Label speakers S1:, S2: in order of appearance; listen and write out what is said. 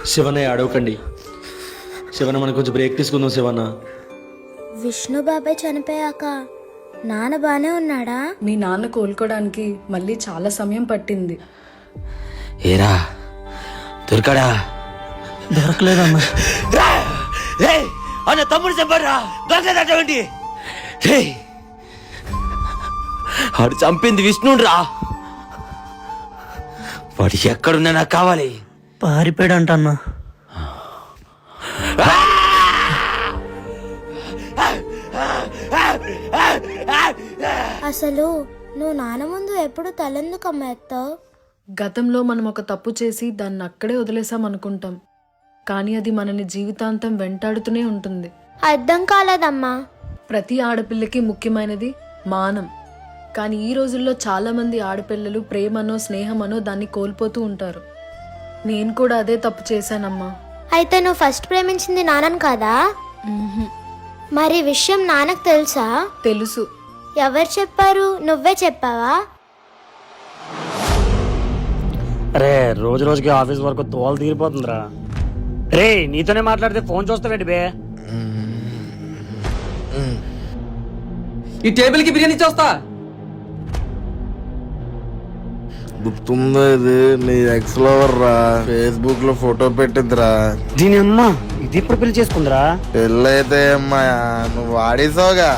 S1: శివనయ్య అడవకండి. శివన్న మనం కొంచెం బ్రేక్ తీసుకుందాం. శివన్న,
S2: విష్ణు బాబాయ్ చనిపోయాక నాన్న బానే ఉన్నాడా?
S3: మీ నాన్న కోలుకోవడానికి మళ్ళీ చాలా సమయం పట్టింది.
S4: ఏరా దొరకడా?
S1: దొరకలేదమ్మా.
S4: అన్న తమ్ముడు చెప్పారా? దొరకదటువంటి వాడు చంపింది విష్ణురా. వాడు ఎక్కడున్నా నాకు కావాలి.
S1: పారిపోయాడు అంట అన్న.
S2: అసలు నువ్వు నాన్న ముందు ఎప్పుడు తలెందుకు అమ్మ ఎత్తావు?
S3: గతంలో మనం ఒక తప్పు చేసి దాన్ని అక్కడే వదిలేసాం అనుకుంటాం, కానీ అది మనని జీవితాంతం వెంటాడుతూనే ఉంటుంది.
S2: అర్థం కాలేదమ్మా.
S3: ప్రతి ఆడపిల్లకి ముఖ్యమైనది మానం. కానీ ఈ రోజుల్లో చాలా మంది ఆడపిల్లలు ప్రేమనో స్నేహమనో దాన్ని కోల్పోతూ ఉంటారు. నేను కూడా అదే తప్పు చేశానమ్మా.
S2: అయితే నువ్వు ఫస్ట్ ప్రేమించింది నాన్నను కాదా? మరి ఈ విషయం నాన్నకు తెలుసా?
S3: తెలుసు.
S2: ఎవరు చెప్పారు? నువ్వే చెప్పావా?
S5: అరే రోజు రోజుకి ఆఫీస్ వరకు తోలు తీరిపోతుందిరా. రే నీతోనే మాట్లాడితే ఫోన్ చూస్తావేంటి బే?
S6: ఈ టేబుల్ కి బిర్యానీ చేస్తా.
S7: గుర్తుందా ఇది? నీ ఎక్స్ లవర్ రా, ఫేస్బుక్ లో ఫోటో పెట్టిందిరా.
S5: దీని అమ్మ ఇది ఇప్పుడు పెళ్లి చేసుకుందిరా.
S7: పెళ్ళైతే అమ్మాయా నువ్వు వాడేసావుగా.